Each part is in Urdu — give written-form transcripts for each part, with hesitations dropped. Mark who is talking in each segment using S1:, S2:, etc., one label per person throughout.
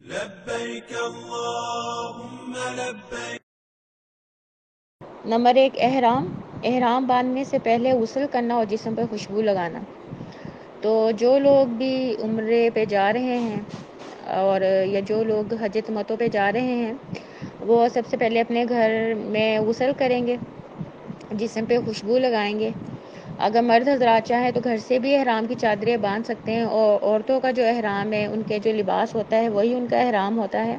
S1: لبیک اللہم لبیک۔
S2: نمبر 1، احرام باندھنے سے پہلے غسل کرنا اور جسم پہ خوشبو لگانا۔ تو جو لوگ بھی عمرے پہ جا رہے ہیں اور یا جو لوگ حج تمتع پہ جا رہے ہیں وہ سب سے پہلے اپنے گھر میں غسل کریں گے، جسم پہ خوشبو لگائیں گے۔ اگر مرد حضرات چاہیں تو گھر سے بھی احرام کی چادریں باندھ سکتے ہیں، اور عورتوں کا جو احرام ہے ان کے جو لباس ہوتا ہے وہی ان کا احرام ہوتا ہے۔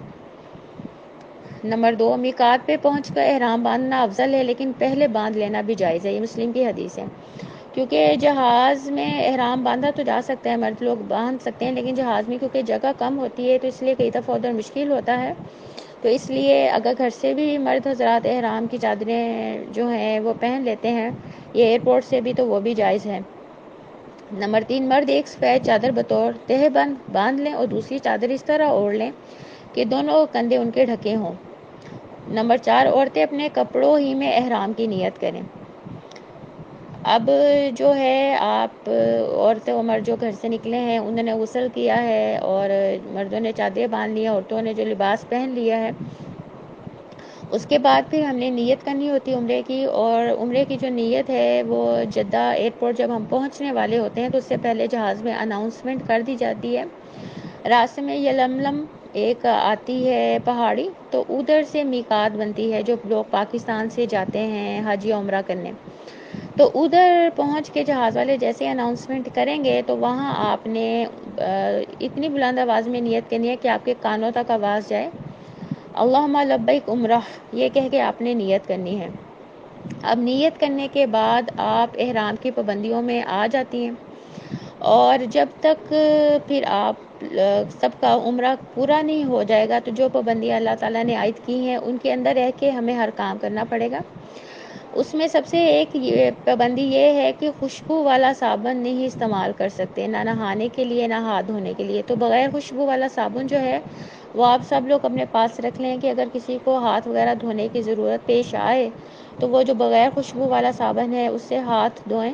S2: نمبر 2، میقات پہ پہنچ کر احرام باندھنا افضل ہے، لیکن پہلے باندھ لینا بھی جائز ہے۔ یہ مسلم کی حدیث ہے، کیونکہ جہاز میں احرام باندھا تو جا سکتا ہے، مرد لوگ باندھ سکتے ہیں، لیکن جہاز میں کیونکہ جگہ کم ہوتی ہے تو اس لیے کئی دفعہ ادھر مشکل ہوتا ہے، تو اس لیے اگر گھر سے بھی مرد حضرات احرام کی چادریں جو ہیں وہ پہن لیتے ہیں، یہ ایئرپورٹ سے بھی، تو وہ بھی جائز ہے۔ نمبر 3، مرد ایک سفید چادر بطور تہہ بند باندھ لیں اور دوسری چادر اس طرح اوڑھ لیں کہ دونوں کندھے ان کے ڈھکے ہوں۔ نمبر 4، عورتیں اپنے کپڑوں ہی میں احرام کی نیت کریں۔ اب جو ہے آپ عورتیں و مرد جو گھر سے نکلے ہیں انہوں نے غسل کیا ہے اور مردوں نے چادریں باندھ لی ہیں، عورتوں نے جو لباس پہن لیا ہے، اس کے بعد پھر ہم نے نیت کرنی ہوتی ہے عمرے کی، اور عمرے کی جو نیت ہے وہ جدہ ایئرپورٹ جب ہم پہنچنے والے ہوتے ہیں تو اس سے پہلے جہاز میں اناؤنسمنٹ کر دی جاتی ہے۔ راستے میں یلملم ایک آتی ہے پہاڑی، تو ادھر سے میقات بنتی ہے جو لوگ پاکستان سے جاتے ہیں حج یا عمرہ کرنے، تو ادھر پہنچ کے جہاز والے جیسے اناؤنسمنٹ کریں گے تو وہاں آپ نے اتنی بلند آواز میں نیت کرنی ہے کہ آپ کے کانوں تک آواز جائے، اللہم لبیک عمرہ، یہ کہہ کے آپ نے نیت کرنی ہے۔ اب نیت کرنے کے بعد آپ احرام کی پابندیوں میں آ جاتی ہیں، اور جب تک پھر آپ سب کا عمرہ پورا نہیں ہو جائے گا تو جو پابندیاں اللہ تعالیٰ نے عائد کی ہیں ان کے اندر رہ کے ہمیں ہر کام کرنا پڑے گا۔ اس میں سب سے ایک پابندی یہ ہے کہ خوشبو والا صابن نہیں استعمال کر سکتے، نہ نہانے کے لیے نہ ہاتھ دھونے کے لیے، تو بغیر خوشبو والا صابن جو ہے وہ آپ سب لوگ اپنے پاس رکھ لیں کہ اگر کسی کو ہاتھ وغیرہ دھونے کی ضرورت پیش آئے تو وہ جو بغیر خوشبو والا صابن ہے اس سے ہاتھ دھوئیں،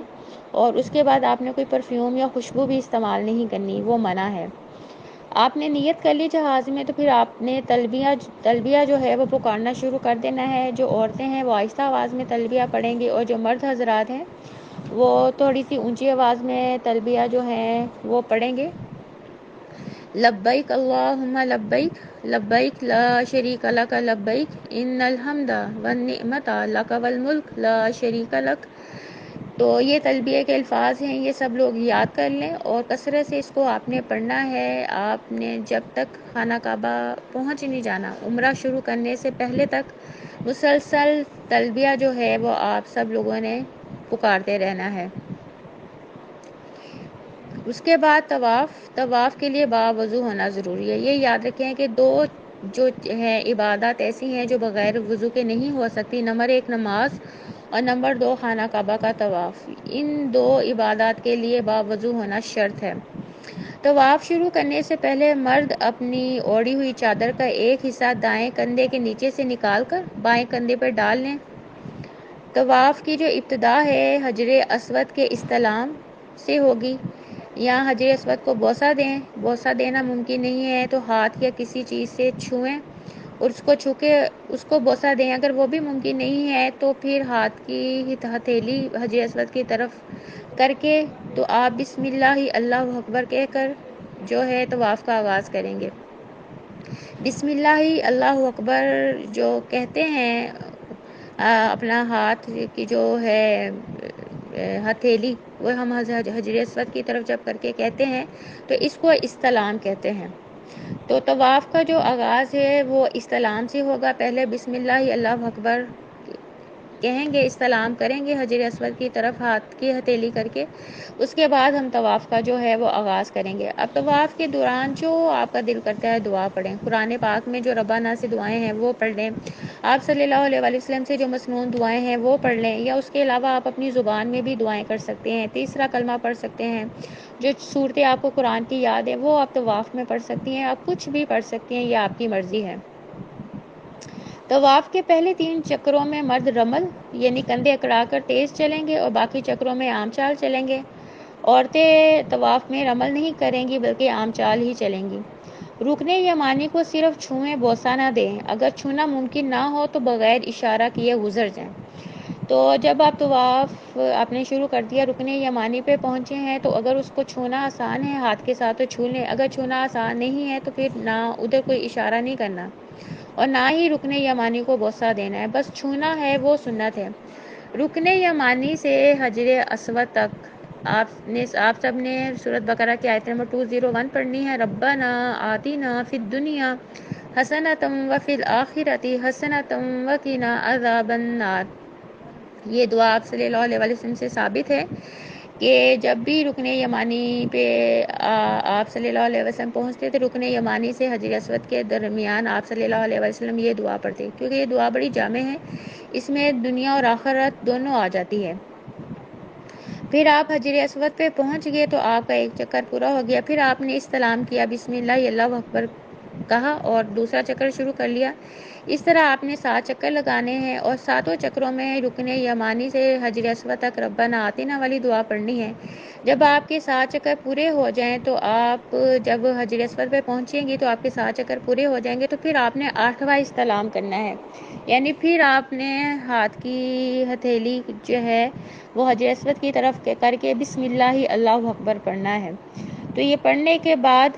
S2: اور اس کے بعد آپ نے کوئی پرفیوم یا خوشبو بھی استعمال نہیں کرنی، وہ منع ہے۔ آپ نے نیت کر لی جہاز میں تو پھر آپ نے تلبیہ جو ہے وہ پکارنا شروع کر دینا ہے۔ جو عورتیں ہیں وہ آہستہ آواز میں تلبیہ پڑھیں گی، اور جو مرد حضرات ہیں وہ تھوڑی سی اونچی آواز میں تلبیہ جو ہیں وہ پڑھیں گے۔ لبیک اللہم لبیک، لبیک لا شریک لک لبیک، ان الحمد والنعمت لک والملک لا شریک لک۔ تو یہ تلبیہ کے الفاظ ہیں، یہ سب لوگ یاد کر لیں اور کثرت سے اس کو آپ نے پڑھنا ہے۔ آپ نے جب تک خانہ کعبہ پہنچ نہیں جانا، عمرہ شروع کرنے سے پہلے تک مسلسل تلبیہ جو ہے وہ آپ سب لوگوں نے پکارتے رہنا ہے۔ اس کے بعد طواف کے لیے باوضو ہونا ضروری ہے۔ یہ یاد رکھیں کہ دو جو ہیں عبادات ایسی ہیں جو بغیر وضو کے نہیں ہو سکتی، نمبر 1 نماز اور نمبر 2 خانہ کعبہ کا طواف، ان دو عبادات کے لیے باوضو ہونا شرط ہے۔ طواف شروع کرنے سے پہلے مرد اپنی اوڑھی ہوئی چادر کا ایک حصہ دائیں کندھے کے نیچے سے نکال کر بائیں کندھے پر ڈال لیں۔ طواف کی جو ابتدا ہے حجر اسود کے استلام سے ہوگی، یا حجر اسود کو بوسہ دیں، بوسہ دینا ممکن نہیں ہے تو ہاتھ یا کسی چیز سے چھوئیں اور اس کو چھو کے اس کو بوسہ دیں۔ اگر وہ بھی ممکن نہیں ہے تو پھر ہاتھ کی ہتھیلی حجر اسود کی طرف کر کے تو آپ بسم اللہ اللہ اکبر کہہ کر جو ہے طواف کا آغاز کریں گے۔ بسم اللہ اللہ اکبر جو کہتے ہیں، اپنا ہاتھ کی جو ہے ہتھیلی وہ ہم حجر اسود کی طرف جب کر کے کہتے ہیں تو اس کو استلام کہتے ہیں۔ تو طواف کا جو آغاز ہے وہ استلام سے ہوگا، پہلے بسم اللہ اللہ اکبر کہیں گے، استلام کریں گے حجر اسود کی طرف ہاتھ کی ہتھیلی کر کے، اس کے بعد ہم طواف کا جو ہے وہ آغاز کریں گے۔ اب طواف کے دوران جو آپ کا دل کرتا ہے دعا پڑھیں، قرآن پاک میں جو ربانہ سے دعائیں ہیں وہ پڑھ لیں، آپ صلی اللہ علیہ وآلہ وسلم سے جو مسنون دعائیں ہیں وہ پڑھ لیں، یا اس کے علاوہ آپ اپنی زبان میں بھی دعائیں کر سکتے ہیں۔ تیسرا کلمہ پڑھ سکتے ہیں، جو صورتیں آپ کو قرآن کی یاد ہے وہ آپ طواف میں پڑھ سکتی ہیں، آپ کچھ بھی پڑھ سکتی ہیں، یہ آپ کی مرضی ہے۔ طواف کے پہلے 3 چکروں میں مرد رمل یعنی کندھے اکڑا کر تیز چلیں گے اور باقی چکروں میں عام چال چلیں گے۔ عورتیں طواف میں رمل نہیں کریں گی بلکہ عام چال ہی چلیں گی۔ رکن یمانی کو صرف چھوئیں، بوسہ نہ دیں، اگر چھونا ممکن نہ ہو تو بغیر اشارہ کیے گزر جائیں۔ تو جب آپ طواف آپ نے شروع کر دیا، رکن یمانی پہ پہنچے ہیں، تو اگر اس کو چھونا آسان ہے ہاتھ کے ساتھ تو چھو لیں، اگر چھونا آسان نہیں ہے تو پھر نہ ادھر کوئی اشارہ نہیں کرنا اور نہ ہی رکن یمانی کو بوسہ دینا ہے، بس چھونا ہے وہ سنت ہے۔ رکن یمانی سے حجر اسود تک آپ سب نے سورۃ بقرہ کی آیت نمبر 201 پڑھنی ہے۔ ربنا آتنا فی الدنیا حسنۃ وفی الآخرۃ حسنۃ وقنا عذاب النار۔ یہ دعا آپ صلی اللہ علیہ وسلم سے ثابت ہے کہ جب بھی رکن یمانی پہ آپ صلی اللہ علیہ وسلم پہنچتے تھے، رکن یمانی سے حجر اسود کے درمیان آپ صلی اللہ علیہ وسلم یہ دعا پڑھتے، کیونکہ یہ دعا بڑی جامع ہے، اس میں دنیا اور آخرت دونوں آ جاتی ہے۔ پھر آپ حجر اسود پہ پہنچ گئے تو آپ کا ایک چکر پورا ہو گیا، پھر آپ نے استلام کیا، بسم اللہ اللہ اکبر کہا اور دوسرا چکر شروع کر لیا۔ اس طرح آپ نے 7 چکر لگانے ہیں اور 7 چکروں میں رکن یمانی سے حجر اسود تک ربنا آتنا والی دعا پڑھنی ہے۔ جب آپ کے 7 چکر پورے ہو جائیں تو آپ جب حجر اسود پہ پہنچیں گی تو آپ کے 7 چکر پورے ہو جائیں گے تو پھر آپ نے 8واں استلام کرنا ہے، یعنی پھر آپ نے ہاتھ کی ہتھیلی جو ہے وہ حجر اسود کی طرف کر کے بسم اللہ اللہ اکبر پڑھنا ہے۔ تو یہ پڑھنے کے بعد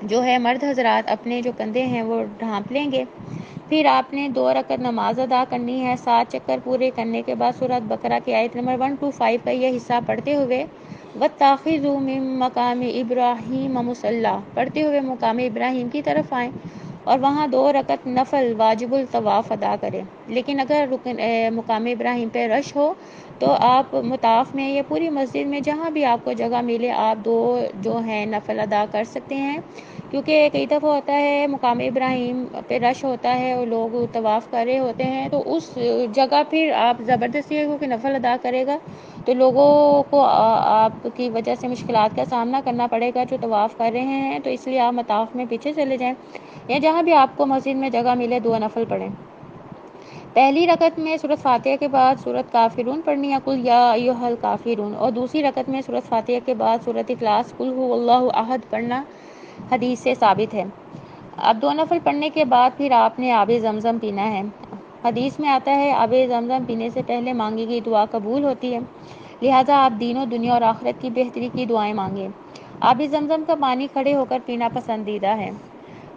S2: جو ہے مرد حضرات اپنے جو کندھے ہیں وہ ڈھانپ لیں گے، پھر آپ نے 2 رکعت نماز ادا کرنی ہے۔ 7 چکر پورے کرنے کے بعد سورۃ بقرہ کی آیت نمبر 125 کا یہ حصہ پڑھتے ہوئے وَاتَّخِذُوا مِن مَّقَامِ إِبْرَاهِيمَ مُصَلًّى پڑھتے ہوئے مقام ابراہیم کی طرف آئیں اور وہاں 2 رکعت نفل واجب الطواف ادا کریں۔ لیکن اگر مقام ابراہیم پہ رش ہو تو آپ مطاف میں یا پوری مسجد میں جہاں بھی آپ کو جگہ ملے آپ 2 جو ہیں نفل ادا کر سکتے ہیں، کیونکہ کئی دفعہ ہوتا ہے مقام ابراہیم پہ رش ہوتا ہے اور لوگ طواف کر رہے ہوتے ہیں، تو اس جگہ پھر آپ زبردستی کو کہ نفل ادا کرے گا تو لوگوں کو آپ کی وجہ سے مشکلات کا سامنا کرنا پڑے گا جو طواف کر رہے ہیں، تو اس لیے آپ مطاف میں پیچھے چلے جائیں یا جہاں بھی آپ کو مسجد میں جگہ ملے 2 نفل پڑھیں۔ پہلی رکعت میں سورۃ فاتحہ کے بعد سورۃ کافرون پڑھنی ہے، قل یا ایھا الکافرون، اور دوسری رکعت میں سورۃ فاتحہ کے بعد سورۃ اخلاص قل ھو اللہ احد پڑھنا حدیث سے ثابت ہے۔ اب 2 نفل پڑھنے کے بعد پھر آپ نے آب زمزم پینا ہے۔ حدیث میں آتا ہے آب زمزم پینے سے پہلے مانگی گئی دعا قبول ہوتی ہے، لہٰذا آپ دین و دنیا اور آخرت کی بہتری کی دعائیں مانگیں۔ آب زمزم کا پانی کھڑے ہو کر پینا پسندیدہ ہے۔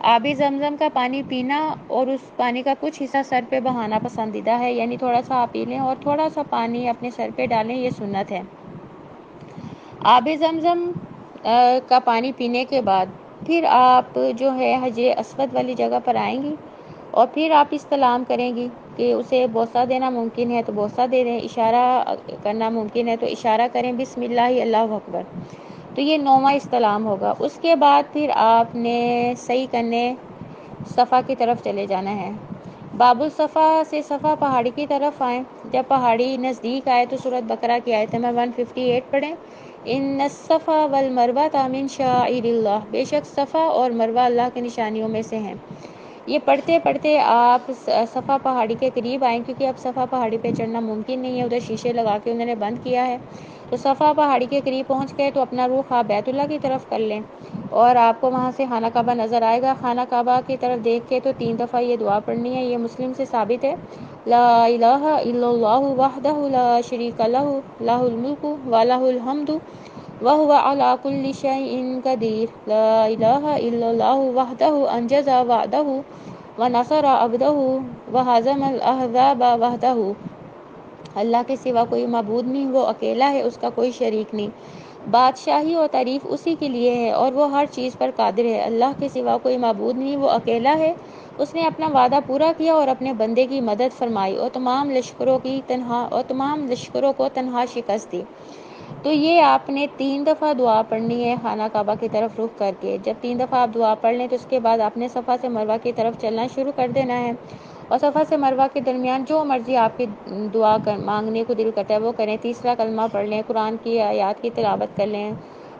S2: آب زمزم کا پانی پینا اور اس پانی کا کچھ حصہ سر پہ بہانا پسندیدہ ہے، یعنی تھوڑا سا آپ پی لیں اور تھوڑا سا پانی اپنے سر پہ ڈالیں، یہ سنت ہے۔ آب زمزم کا پانی پینے کے بعد پھر آپ جو ہے حجر اسود والی جگہ پر آئیں گی اور پھر آپ استلام کریں گی کہ اسے بوسہ دینا ممکن ہے تو بوسہ دے دیں، اشارہ کرنا ممکن ہے تو اشارہ کریں بسم اللہ اللہ اکبر، تو یہ 9واں استلام ہوگا۔ اس کے بعد پھر آپ نے سعی کرنے صفا کی طرف چلے جانا ہے۔ باب الصفا سے صفا پہاڑی کی طرف آئیں، جب پہاڑی نزدیک آئے تو سورۃ بقرہ کی آیت نمبر 158 پڑھیں، ان الصفا والمروہ من شعائر اللہ، بے شک صفا اور مروہ اللہ کی نشانیوں میں سے ہیں۔ یہ پڑھتے پڑھتے آپ صفا پہاڑی کے قریب آئیں، کیونکہ اب صفا پہاڑی پہ چڑھنا ممکن نہیں ہے، ادھر شیشے لگا کے انہوں نے بند کیا ہے، تو صفا پہاڑی کے قریب پہنچ گئے تو اپنا رخ آپ بیت اللہ کی طرف کر لیں اور آپ کو وہاں سے خانہ کعبہ نظر آئے گا۔ خانہ کعبہ کی طرف دیکھ کے تو 3 دفعہ یہ دعا پڑھنی ہے، یہ مسلم سے ثابت ہے، لا الہ الا اللہ وحدہ لا شریک لہ لہ الملک ولہ الحمد وهو على كل شيء قدير، لا إله إلا الله وحده أنجز وعده ونصر عبده وهزم الأحزاب وحده۔ اللہ کے سوا کوئی معبود نہیں، وہ اکیلا ہے، اس کا کوئی شریک نہیں، بادشاہی اور تعریف اسی کے لیے ہے اور وہ ہر چیز پر قادر ہے۔ اللہ کے سوا کوئی معبود نہیں، وہ اکیلا ہے، اس نے اپنا وعدہ پورا کیا اور اپنے بندے کی مدد فرمائی اور تمام لشکروں کو تنہا شکست دی۔ تو یہ آپ نے 3 دفعہ دعا پڑھنی ہے خانہ کعبہ کی طرف رخ کر کے۔ جب 3 دفعہ آپ دعا پڑھ لیں تو اس کے بعد آپ نے صفا سے مروہ کی طرف چلنا شروع کر دینا ہے اور صفا سے مروہ کے درمیان جو مرضی آپ کی دعا مانگنے کو دل کرتا ہے وہ کریں، تیسرا کلمہ پڑھ لیں، قرآن کی آیات کی تلاوت کر لیں،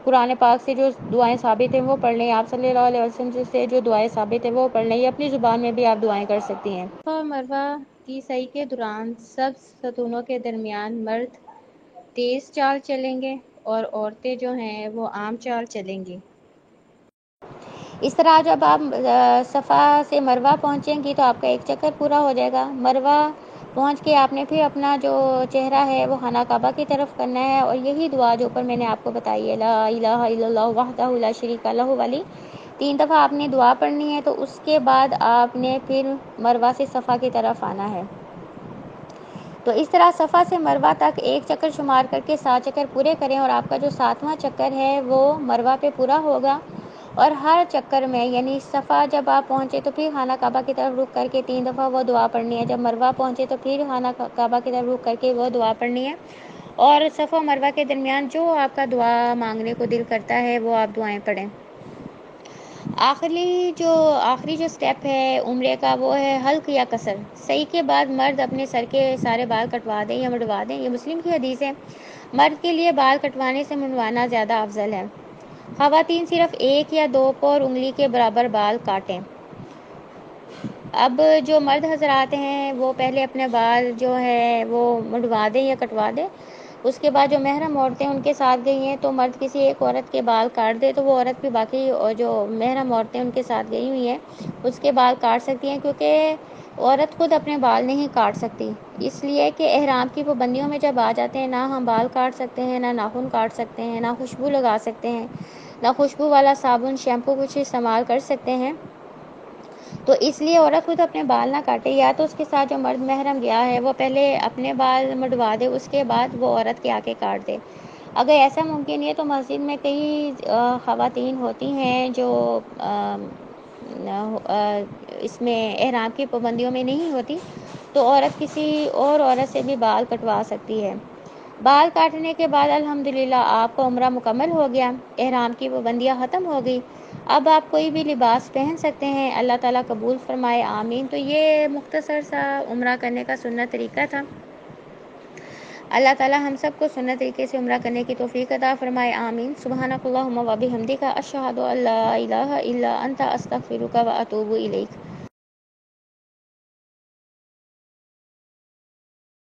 S2: قرآن پاک سے جو دعائیں ثابت ہیں وہ پڑھ لیں، آپ صلی اللہ علیہ وسلم سے جو دعائیں ثابت ہیں وہ پڑھ لیں، یا اپنی زبان میں بھی آپ دعائیں کر سکتی ہیں۔ صفا مروہ کی سعی کے دوران سب ستونوں کے درمیان مرد تیز چال چلیں گے اور عورتیں جو ہیں وہ عام چال چلیں گی۔ اس طرح جب آپ صفا سے مروہ پہنچیں گی تو آپ کا ایک چکر پورا ہو جائے گا۔ مروہ پہنچ کے آپ نے پھر اپنا جو چہرہ ہے وہ خانہ کعبہ کی طرف کرنا ہے، اور یہی دعا جو اوپر میں نے آپ کو بتائی ہے، لا الہ الا اللہ وحدہ لا شریک لہ والی 3 دفعہ آپ نے دعا پڑھنی ہے۔ تو اس کے بعد آپ نے پھر مروہ سے صفا کی طرف آنا ہے۔ تو اس طرح صفا سے مروہ تک ایک چکر شمار کر کے 7 چکر پورے کریں، اور آپ کا جو 7واں چکر ہے وہ مروہ پہ پورا ہوگا۔ اور ہر چکر میں یعنی صفا جب آپ پہنچے تو پھر خانہ کعبہ کی طرف رخ کر کے 3 دفعہ وہ دعا پڑھنی ہے، جب مروہ پہنچے تو پھر خانہ کعبہ کی طرف رخ کر کے وہ دعا پڑھنی ہے، اور صفا و مروہ کے درمیان جو آپ کا دعا مانگنے کو دل کرتا ہے وہ آپ دعائیں پڑھیں۔ آخری جو سٹیپ ہے عمرے کا وہ ہے حلق یا قصر۔ صحیح کے بعد مرد اپنے سر کے سارے بال کٹوا دیں یا منڈوا دیں، یہ مسلم کی حدیث ہے۔ مرد کے لیے بال کٹوانے سے منڈوانا زیادہ افضل ہے۔ خواتین صرف 1 یا 2 پور انگلی کے برابر بال کاٹیں۔ اب جو مرد حضرات ہیں وہ پہلے اپنے بال جو ہے وہ منڈوا دیں یا کٹوا دیں، اس کے بعد جو محرم عورتیں ان کے ساتھ گئی ہیں تو مرد کسی ایک عورت کے بال کاٹ دے تو وہ عورت بھی باقی جو محرم عورتیں ان کے ساتھ گئی ہوئی ہیں اس کے بال کاٹ سکتی ہیں، کیونکہ عورت خود اپنے بال نہیں کاٹ سکتی، اس لیے کہ احرام کی پابندیوں میں جب آ جاتے ہیں نہ ہم بال کاٹ سکتے ہیں، نہ ناخن کاٹ سکتے ہیں، نہ خوشبو لگا سکتے ہیں، نہ خوشبو والا صابن شیمپو کچھ استعمال کر سکتے ہیں۔ تو اس لیے عورت خود اپنے بال نہ کاٹے، یا تو اس کے ساتھ جو مرد محرم گیا ہے وہ پہلے اپنے بال منڈوا دے، اس کے بعد وہ عورت کے آ کے کاٹ دے۔ اگر ایسا ممکن ہے تو مسجد میں کئی خواتین ہوتی ہیں جو اس میں احرام کی پابندیوں میں نہیں ہوتی، تو عورت کسی اور عورت سے بھی بال کٹوا سکتی ہے۔ بال کاٹنے کے بعد الحمدللہ آپ کا عمرہ مکمل ہو گیا، احرام کی پابندیاں ختم ہو گئی، اب آپ کوئی بھی لباس پہن سکتے ہیں۔ اللہ تعالیٰ قبول فرمائے، آمین۔ تو یہ مختصر سا عمرہ کرنے کا سنت طریقہ تھا۔ اللہ تعالیٰ ہم سب کو سنت طریقے سے عمرہ کرنے کی توفیق عطا فرمائے، آمین۔ سبحانک اللہم و بحمدک، اشہد ان لا الہ الا انت، استغفرک و اتوب الیک۔